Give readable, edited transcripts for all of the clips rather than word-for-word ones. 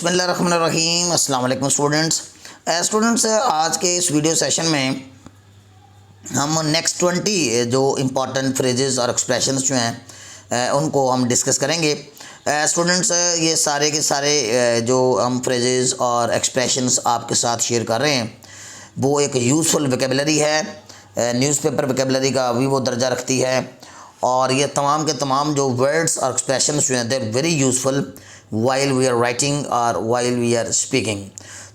बिस्मिल्लाहिर्रहमानिर्रहीम। अस्सलाम वालेकुम स्टूडेंट्स। आज के इस वीडियो सेशन में हम नेक्स्ट 20 जो इम्पॉर्टेंट फ्रेजेस और एक्सप्रेशंस जो हैं उनको हम डिस्कस करेंगे। स्टूडेंट्स, ये सारे के सारे जो हम फ्रेजेस और एक्सप्रेशंस आपके साथ शेयर कर रहे हैं वो एक यूज़फुल वोकेबलरी है, न्यूज़पेपर वोकेबलरी का भी वो दर्जा रखती है। और ये तमाम के तमाम जो वर्ड्स और एक्सप्रेशंस जो हैं they are very useful while we are writing और वाइल वी आर स्पीकिंग।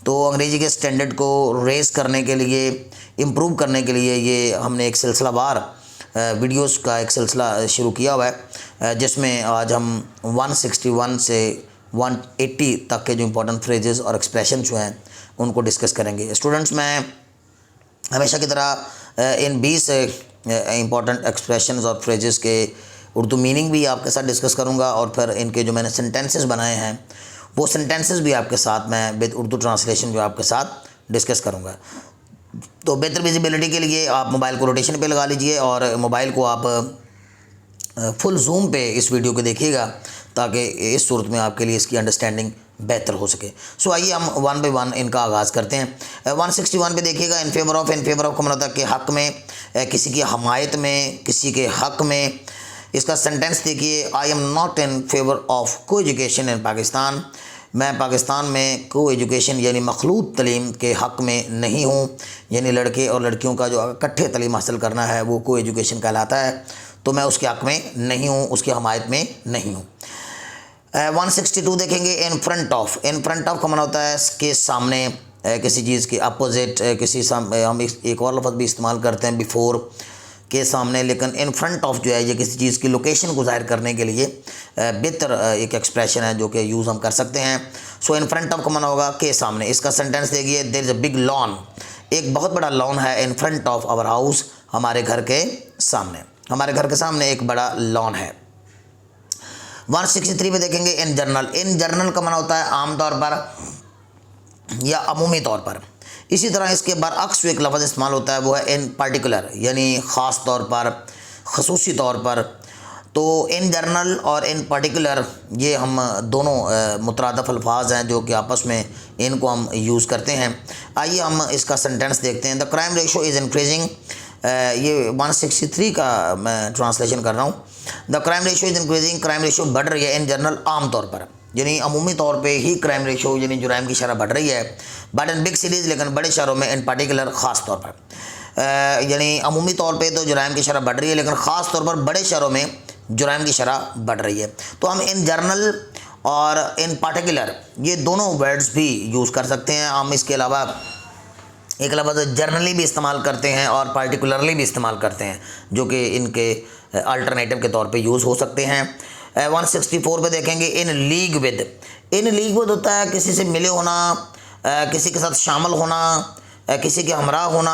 तो अंग्रेज़ी के स्टैंडर्ड को रेज़ करने के लिए, इम्प्रूव करने के लिए ये हमने एक सिलसिलावार वीडियोस का एक सिलसिला शुरू किया हुआ है, जिसमें आज हम 161 से 180 तक के जो इम्पोर्टेंट फ्रेजेस और एक्सप्रेशन जो हैं उनको डिस्कस करेंगे। स्टूडेंट्स, मैं हमेशा की तरह इन 20 इम्पॉर्टेंट एक्सप्रेशंस और फ्रेजेस के उर्दू मीनिंग भी आपके साथ डिस्कस करूंगा और फिर इनके जो मैंने सेंटेंसेस बनाए हैं वो सेंटेंसेस भी आपके साथ मैं विद उर्दू ट्रांसलेशन जो आपके साथ डिस्कस करूंगा। तो बेहतर विजिबिलिटी के लिए आप मोबाइल को रोटेशन पे लगा लीजिए और मोबाइल को आप फुल जूम पे इस वीडियो को देखिएगा ताकि इस सूरत में आपके लिए इसकी अंडरस्टैंडिंग बेहतर हो सके। सो आइए हम वन बाई वन इनका आगाज़ करते हैं। 161 पे देखिएगा, इन फेवर ऑफ का मतलब के हक़ में, किसी की हमायत में, किसी के हक़ में। इसका सेंटेंस देखिए, I am not in favour of को एजुकेशन इन पाकिस्तान। मैं पाकिस्तान में को एजुकेशन यानी मखलूत तलीम के हक़ में नहीं हूँ, यानी लड़के और लड़कियों का जो इकट्ठे तलीम हासिल करना है वो को एजुकेशन कहलाता है, तो मैं उसके हक़ में नहीं हूँ, उसकी हमायत में नहीं हूँ। 162 देखेंगे, इन फ्रंट ऑफ का माना होता है के सामने, किसी चीज़ के अपोजिट, हम एक और लफ्ज़ भी इस्तेमाल करते हैं बिफोर के सामने, लेकिन इन फ्रंट ऑफ जो है ये किसी चीज़ की लोकेशन को ज़ाहिर करने के लिए बेहतर एक एक्सप्रेशन है जो कि यूज़ हम कर सकते हैं। सो इन फ्रंट ऑफ का माना होगा के सामने। इसका सेंटेंस देखिए, there is a big lawn, एक बहुत बड़ा लॉन है in front of our house, हमारे घर के सामने, हमारे घर के सामने एक बड़ा लॉन है। 163 पे देखेंगे, इन जर्नल का माना होता है आमतौर पर या अमूमी तौर पर। इसी तरह इसके बरअक्स एक लफ्ज़ इस्तेमाल होता है वो है इन पार्टिकुलर, यानी ख़ास तौर पर, खसूसी तौर पर। तो इन जर्नल और इन पार्टिकुलर ये हम दोनों मुतरादफ़ अल्फाज हैं जो कि आपस में इनको हम यूज़ करते हैं। आइए हम इसका सेंटेंस देखते हैं। The crime ratio is increasing, ये 163 का मैं ट्रांसलेशन कर रहा हूँ। The crime ratio is increasing, crime ratio बढ़ रही है इन जनरल आम तौर पर, यानी अमूमी तौर पे ही क्राइम रेशो यानी जुराइम की शरह बढ़ रही है। बट इन बिग सिटीज़, लेकिन बड़े शहरों में इन पर्टिकुलर ख़ास तौर पर, यानी अमूमी तौर पे तो जुराइम की शरह बढ़ रही है लेकिन ख़ास तौर पर बड़े शहरों में जुराइम की शरह बढ़ रही है। तो हम इन जर्नल और इन पार्टिकुलर ये दोनों वर्ड्स भी यूज़ कर सकते हैं। हम इसके अलावा एक लफ्ज़ जर्नली भी इस्तेमाल करते हैं और पार्टिकुलरली भी इस्तेमाल करते हैं जो कि इनके अल्टरनेटिव के तौर पे यूज़ हो सकते हैं। 164 पे देखेंगे, इन लीग विद होता है किसी से मिले होना, किसी के साथ शामिल होना, किसी के हमरा होना,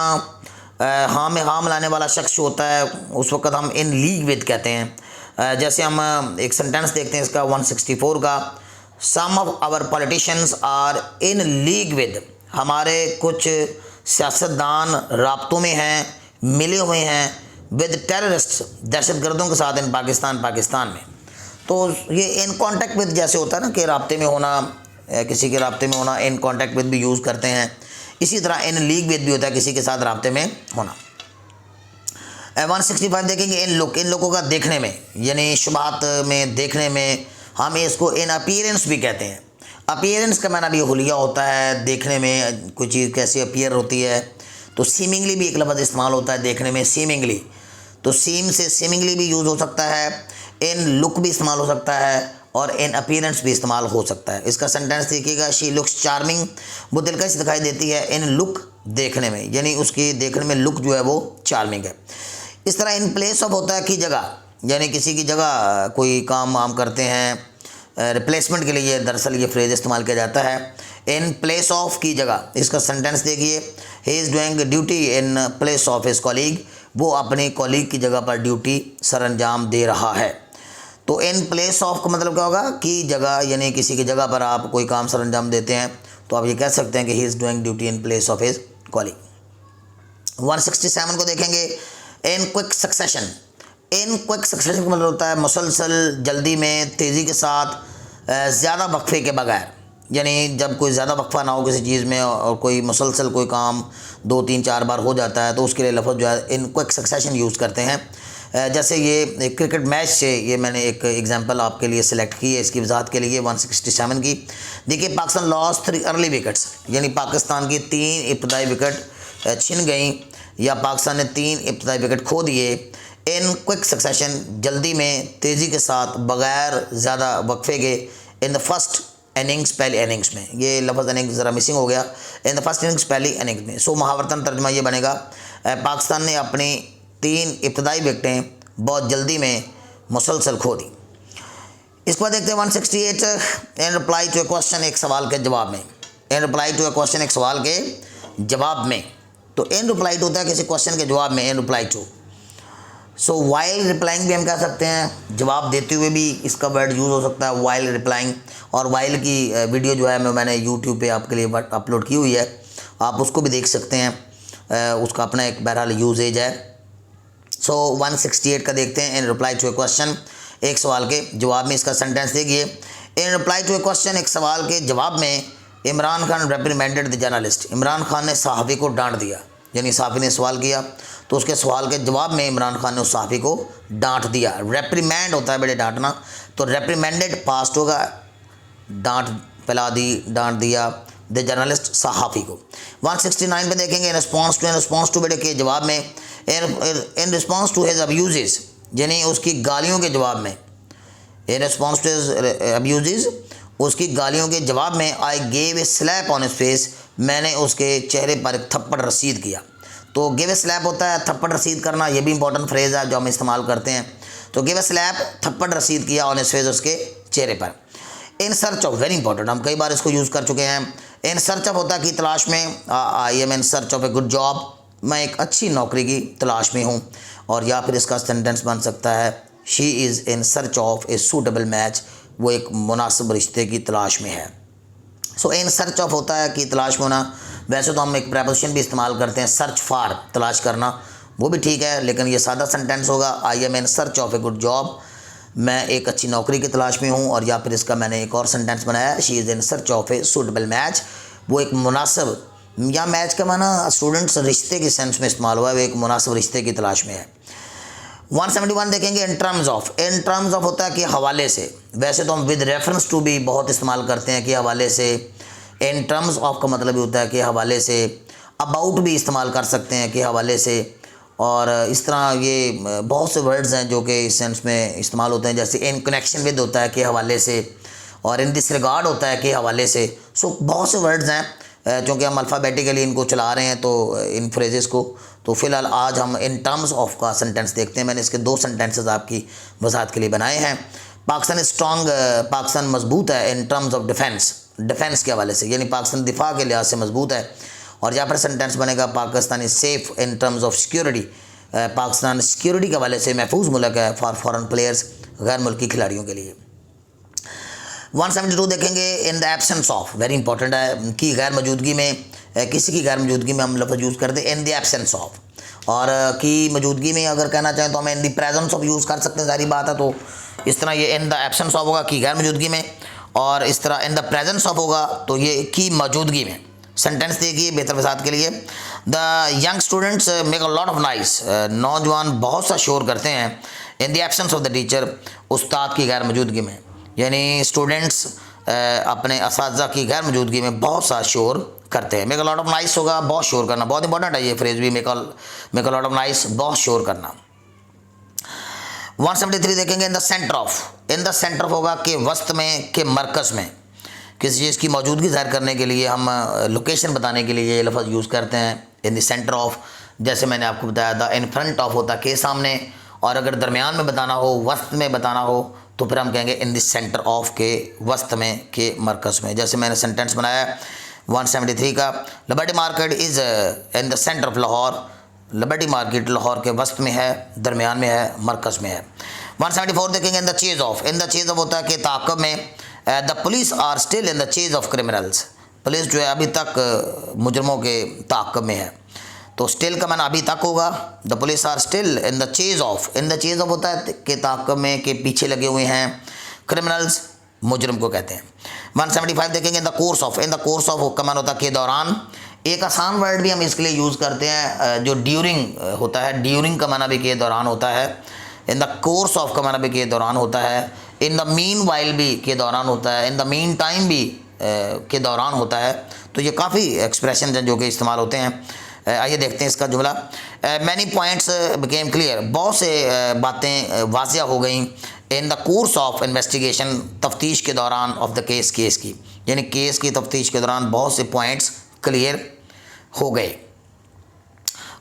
हाँ में हाँ मिलाने वाला शख्स होता है उस वक्त हम इन लीग विद कहते हैं। जैसे हम एक सेंटेंस देखते हैं इसका 164 का, some of our politicians are in league with, हमारे कुछ सियासतदान राब्तों में हैं, मिले हुए हैं, विद टेररिस्ट, दहशतगर्दों के साथ इन पाकिस्तान में। तो ये इन कांटेक्ट विद जैसे होता है ना कि राब्ते में होना, किसी के राब्ते में होना, इन कांटेक्ट विद भी यूज़ करते हैं। इसी तरह इन लीग विद भी होता है किसी के साथ राब्ते में होना। 165 देखेंगे, इन लोगों का देखने में, यानी शुबात में, देखने में, हम इसको इन अपीयरेंस भी कहते हैं। अपीयरेंस का माना भी हुलिया होता है, देखने में कोई चीज़ कैसी अपीयर होती है। तो सीमिंगली भी एक लफ्ज़ इस्तेमाल होता है देखने में, सीमिंगली, तो सीम से सीमिंगली भी यूज़ हो सकता है। इन लुक भी इस्तेमाल हो सकता है और इन अपीयरेंस भी इस्तेमाल हो सकता है। इसका सेंटेंस देखिएगा, शी लुक्स चार्मिंग, वो दिलकश दिखाई देती है इन लुक देखने में, यानी उसकी देखने में लुक जो है वो चार्मिंग है। इस तरह इन प्लेस ऑफ होता है की जगह, यानी किसी की जगह कोई काम हम करते हैं, रिप्लेसमेंट के लिए दरअसल ये फ्रेज इस्तेमाल किया जाता है, इन प्लेस ऑफ की जगह। इसका सेंटेंस देखिए, he is doing duty in place of his colleague, वो अपने कॉलीग की जगह पर ड्यूटी सर अंजाम दे रहा है। तो इन प्लेस ऑफ का मतलब क्या होगा कि जगह, यानी किसी की जगह पर आप कोई काम सर अंजाम देते हैं तो आप ये कह सकते हैं कि he is doing duty in place of his colleague. 167 को देखेंगे, इन क्विक सक्सेशन का मतलब होता है मुसलसल, जल्दी में, तेज़ी के साथ, ज़्यादा वक्फे के बगैर। यानी जब कोई ज़्यादा वक्फा ना हो किसी चीज़ में और कोई मुसलसल कोई काम 2 3 4 बार हो जाता है तो उसके लिए लफ्ज़ जो है इन क्विक सक्सेशन यूज़ करते हैं। जैसे ये क्रिकेट मैच से ये मैंने एक एग्जांपल आपके लिए सिलेक्ट की है इसकी वजाहत के लिए 167 की। देखिए पाकिस्तान लॉस 3 अर्ली विकेट्स, यानी पाकिस्तान की 3 इब्तदाई विकेट छिन गई या पाकिस्तान ने 3 इब्तदाई विकेट खो दिए इन क्विक सक्सेशन, जल्दी में तेज़ी के साथ बग़ैर ज़्यादा वक्फे के इन द फर्स्ट इनिंग्स, पहली इनिंग्स में। ये लफ्ज़ इनिंग्स ज़रा मिसिंग हो गया, इन द फर्स्ट इनिंग्स पहली इनिंग्स में। सो मुहावरतन तर्जुमा ये बनेगा पाकिस्तान ने अपनी 3 इब्तदाई विकेटें बहुत जल्दी में मुसलसल खो दी। इसके बाद देखते हैं 168 in reply to a question, एक सवाल के जवाब में। In reply to a question, एक सवाल के जवाब में। तो इन रिप्लाई टू होता है किसी क्वेश्चन के जवाब में, in reply to. So while replying भी हम कह सकते हैं, जवाब देते हुए भी इसका वर्ड यूज़ हो सकता है वाइल रिप्लाइंग। और वाइल की वीडियो जो है मैंने यूट्यूब पे आपके लिए अपलोड की हुई है, आप उसको भी देख सकते हैं, उसका अपना एक बहरहाल यूजेज है। सो 168 का देखते हैं in reply to a question, एक सवाल के जवाब में। इसका सेंटेंस देखिए, in reply to a question, एक सवाल के जवाब में Imran Khan reprimanded the journalist, Imran Khan ने सहाफ़ी को डांट दिया। यानी सहाफ़ी ने सवाल किया तो उसके सवाल के जवाब में इमरान खान ने उस सहाफ़ी को डांट दिया। रेप्रीमेंड होता है बेटे डांटना, तो रेप्रीमेंडेड पास्ट होगा, डांट पिला दी, डांट दिया द जर्नलिस्ट सहाफ़ी को। 169 पे देखेंगे इन रिस्पॉन्स टू बेटे के जवाब में, in response to his abuse, यानी उसकी गालियों के जवाब में। In response to his abuse, उसकी गालियों के जवाब में I gave a slap on his face, मैंने उसके चेहरे पर एक थप्पड़ रसीद किया। तो गिव ए स्लैप होता है थप्पड़ रसीद करना, ये भी इंपॉर्टेंट फ्रेज़ है जो हम इस्तेमाल करते हैं। तो गिव ए स्लैप, थप्पड़ रसीद किया ऑन हिज फेस, उसके चेहरे पर। In search of, very important, हम कई बार इसको यूज़ कर चुके हैं। इन सर्च ऑफ होता है कि तलाश में, I am in search of a good job, मैं एक अच्छी नौकरी की तलाश में हूँ। और या फिर इसका सेंटेंस बन सकता है she is in search of a suitable match, वो एक मुनासिब रिश्ते की तलाश में है। सो इन सर्च ऑफ होता है कि तलाश में होना। वैसे तो हम एक प्रेपोजिशन भी इस्तेमाल करते हैं, सर्च फॉर, तलाश करना, वो भी ठीक है, लेकिन ये सादा सेंटेंस होगा I am in search of a good job, मैं एक अच्छी नौकरी की तलाश में हूँ। और या फिर इसका मैंने एक और सेंटेंस बनाया, she is in search of a suitable match, वो एक मुनासिब, या मैच का माना स्टूडेंट्स रिश्ते के सेंस में इस्तेमाल हुआ है, वो एक मुनासिब रिश्ते की तलाश में है। 171 देखेंगे in terms of, in terms of होता है कि हवाले से। वैसे तो हम विद रेफरेंस टू भी बहुत इस्तेमाल करते हैं कि हवाले से। इन टर्म्स ऑफ का मतलब भी होता है कि हवाले से। अबाउट भी इस्तेमाल कर सकते हैं कि हवाले से। और इस तरह ये बहुत से वर्ड्स हैं जो कि इस सेंस में इस्तेमाल होते हैं, जैसे इन कनेक्शन विद होता है कि हवाले से, और इन दिस रिगार्ड होता है कि हवाले से। सो बहुत से वर्ड्स हैं, चूँकि हम अल्फ़ाबेटिकली इनको चला रहे हैं तो इन फ्रेजेस को, तो फ़िलहाल आज हम इन टर्म्स ऑफ का सेंटेंस देखते हैं। मैंने इसके 2 सेंटेंसेस आपकी वजाहत के लिए बनाए हैं। पाकिस्तान स्ट्रॉन्ग, पाकिस्तान मजबूत है in terms of defence, defence के हवाले से, यानी पाकिस्तान दिफा के लिहाज से मजबूत है। और यहाँ पर सेंटेंस बनेगा Pakistan is safe in terms of security, Pakistan security के हवाले से महफूज मुल्क है फॉर फॉरेन प्लेयर्स, गैर मुल्की खिलाड़ियों के लिए। 172 देखेंगे in the absence of, very important है कि गैर मौजूदगी में, किसी की गैर मौजूदगी में हम लफ्ज़ यूज़ करते हैं इन द एब्सेंस ऑफ। और की मौजूदगी में अगर कहना चाहें तो हम in the presence of use कर सकते हैं, सारी बात है। तो इस तरह ये इन द एब्सेंस ऑफ होगा कि गैर मौजूदगी में, और इस तरह इन द प्रेजेंस ऑफ होगा तो ये की मौजूदगी में। सेंटेंस देखिए बेहतर वजाहत के लिए, the young students make a lot of noise, नौजवान बहुत सा शोर करते हैं in the absence of the teacher, उस्ताद की गैर मौजूदगी में। यानी स्टूडेंट्स अपने असातिज़ा की गैर मौजूदगी में बहुत सा शोर करते हैं। Make a lot of noise होगा बहुत शोर करना, बहुत इंपॉर्टेंट है ये फ्रेज भी, make a lot of noise, बहुत शोर करना। 173 देखेंगे in the centre of, in the centre of होगा कि वस्त में, के मरकज़ में। किसी चीज़ की मौजूदगी ज़ाहिर करने के लिए हम लोकेशन बताने के लिए ये लफ्ज़ यूज़ करते हैं इन द सेंटर ऑफ। जैसे मैंने आपको बताया था इन फ्रंट ऑफ होता के सामने, और अगर दरमियान में बताना हो, वस्त में बताना हो, तो फिर हम कहेंगे इन द सेंटर ऑफ के वस्त में, के मरकज़ में। जैसे मैंने सेंटेंस बनाया 173 का, liberty market is in the centre of Lahore, liberty market Lahore के वस्त में है, दरमियान में है, मरकज़ में है। 174 देखेंगे in the chase of, in the chase of होता है कि ताक़ब में। The police are still in the chase of criminals, police जो है अभी तक मुजरमों के ताक़ब में है। तो स्टिल का माना अभी तक होगा, the police are still in the chase of, in the chase of होता है कि ताक़ब में, के पीछे लगे हुए हैं, क्रिमिनल्स मुजरम को कहते हैं। 175 देखेंगे in the course of, in the course of का मान होता है के दौरान। एक आसान वर्ड भी हम इसके लिए यूज़ करते हैं जो ड्यूरिंग होता है, ड्यूरिंग का माना भी के दौरान होता है, इन द कोर्स ऑफ का माना भी के दौरान होता है, इन द मीन वाइल भी के दौरान होता है, इन द मीन टाइम भी के दौरान होता है। तो ये काफ़ी एक्सप्रेशन हैं जो कि इस्तेमाल होते हैं। आइए देखते हैं इसका जुमला। मैनी पॉइंट्स बिकेम क्लियर, बहुत से बातें वाज़िया हो गई in the course of investigation, तफ्तीश के दौरान, ऑफ द केस, केस की, यानी केस की तफ्तीश के दौरान बहुत से पॉइंट्स क्लियर हो गए।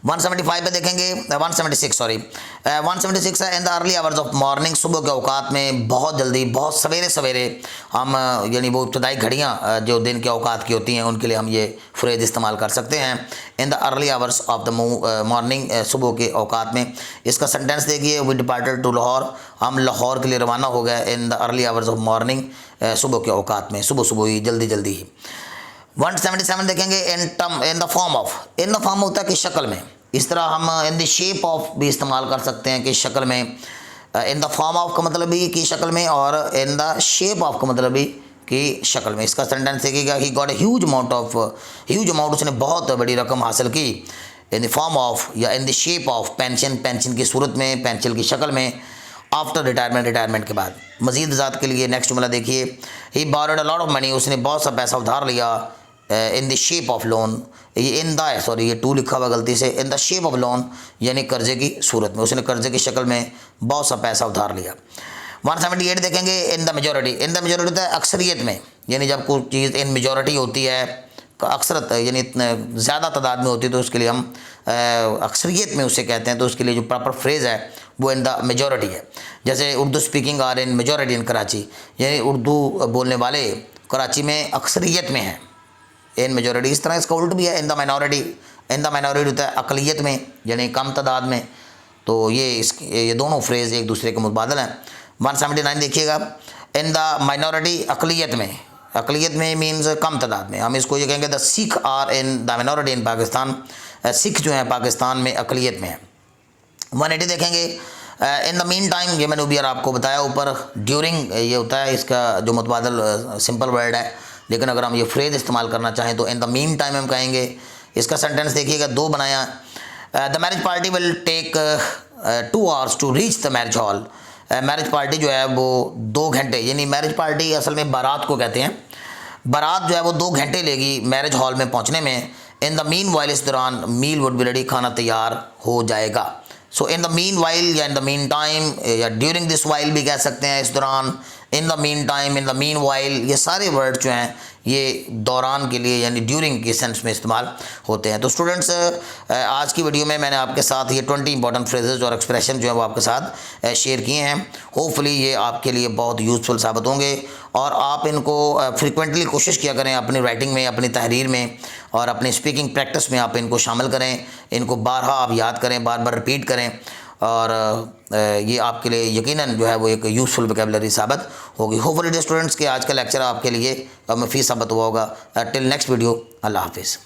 175 पे देखेंगे 176 सॉरी 176 है in the early hours of morning, सुबह के औकात में बहुत जल्दी, बहुत सवेरे सवेरे हम यानी वो इब्तदाई घड़ियाँ जो दिन के औकात की होती हैं उनके लिए हम ये फ्रेज इस्तेमाल कर सकते हैं। In the early hours of the morning, सुबह के औकात में। इसका सेंटेंस देखिए, वी डिपार्टेड टू लाहौर, हम लाहौर के लिए रवाना हो गए in the early hours of morning, सुबह के औकात में, सुबह सुबह ही, जल्दी जल्दी ही। 177 देखेंगे in the form of, in the form होता है कि शक्ल में। इस तरह हम इन द शेप ऑफ भी इस्तेमाल कर सकते हैं कि शक्ल में। इन द फॉर्म ऑफ का मतलब भी कि शक्ल में, और इन द शेप ऑफ का मतलब भी कि शक्ल में। इसका सेंटेंस देखिएगा, ही गॉट ह्यूज अमाउंट, उसने बहुत बड़ी रकम हासिल की, इन द फॉर्म ऑफ या इन the shape of pension, pension की सूरत में, पेंशन की शक्ल में, आफ्टर रिटायरमेंट, रिटायरमेंट के बाद। मजीद ज़ात के लिए नेक्स्ट जुमला देखिए, he borrowed a lot of money, उसने बहुत सा पैसा उधार लिया, in the shape of loan, ये इन द सॉरी ये टू लिखा हुआ गलती से, in the shape of loan यानी कर्जे की सूरत में, उसने कर्जे की शक्ल में बहुत सा पैसा उधार लिया। 178 देखेंगे in the majority, in the majority होता है अक्सरियत में, यानी जब कोई चीज़ इन मेजॉरिटी होती है, अक्सरत यानी ज़्यादा तादाद में होती है तो उसके लिए हम अक्सरियत में उसे कहते हैं, तो उसके लिए जो प्रॉपर फ्रेज़ है वो इन द मेजॉरिटी है। जैसे Urdu speaking are in majority in Karachi, यानी उर्दू बोलने वाले कराची में अक्सरियत में हैं, इन मेजॉरिटी। इस तरह इसका उल्ट भी है, इन the minority, in the minority होता है अकलियत में यानी कम तादाद में। तो ये दोनों फ्रेज़ एक दूसरे के मुतबादल हैं। 179 देखिएगा, इन द माइनॉरिटी अकलियत में, अकलियत में मीन्स कम तादाद में, हम इसको ये कहेंगे the Sikh are in the minority in Pakistan, Sikh जो है पाकिस्तान में अकलियत में है। 180 देखेंगे इन द मीन टाइम, ये मैंने अभी आपको बताया ऊपर, ड्यूरिंग ये होता है, इसका जो मुतबादल सिंपल वर्ड है, लेकिन अगर हम ये फ्रेज़ इस्तेमाल करना चाहें तो इन द मीन टाइम हम कहेंगे। इसका सेंटेंस देखिएगा, दो बनाया, the marriage party will take 2 hours to reach the marriage hall, marriage party जो है वो 2 घंटे, यानी मैरिज पार्टी असल में बारात को कहते हैं, बारात जो है वो 2 घंटे लेगी मैरिज हॉल में पहुंचने में। इन द मीन वाइल, इस दौरान, मील वुड बी रेडी, खाना तैयार हो जाएगा। सो इन द मीन वाइल या इन द मीन टाइम या ड्यूरिंग दिस वाइल भी कह सकते हैं, इस दौरान, in the mean time, in the mean while, ये सारे वर्ड जो हैं ये दौरान के लिए यानी ड्यूरिंग के सेंस में इस्तेमाल होते हैं। तो स्टूडेंट्स आज की वीडियो में मैंने आपके साथ ये 20 इंपॉर्टेंट फ्रेजेस और एक्सप्रेशन जो है वो आपके साथ शेयर किए हैं। होपफुली ये आपके लिए बहुत यूज़फुल साबित होंगे और आप इनको फ्रिक्वेंटली कोशिश किया करें अपनी राइटिंग में, अपनी तहरीर में और अपनी स्पीकिंग प्रैक्टिस में आप इनको शामिल करें, इनको बारहा आप याद करें, बार बार रिपीट करें और ये आपके लिए यकीनन जो है वो एक यूज़फुल वोकैबुलरी साबित होगी। होपफुली स्टूडेंट्स के आज का लेक्चर आपके लिए मुफीद साबित हुआ होगा। टिल नेक्स्ट वीडियो, अल्लाह हाफिज़।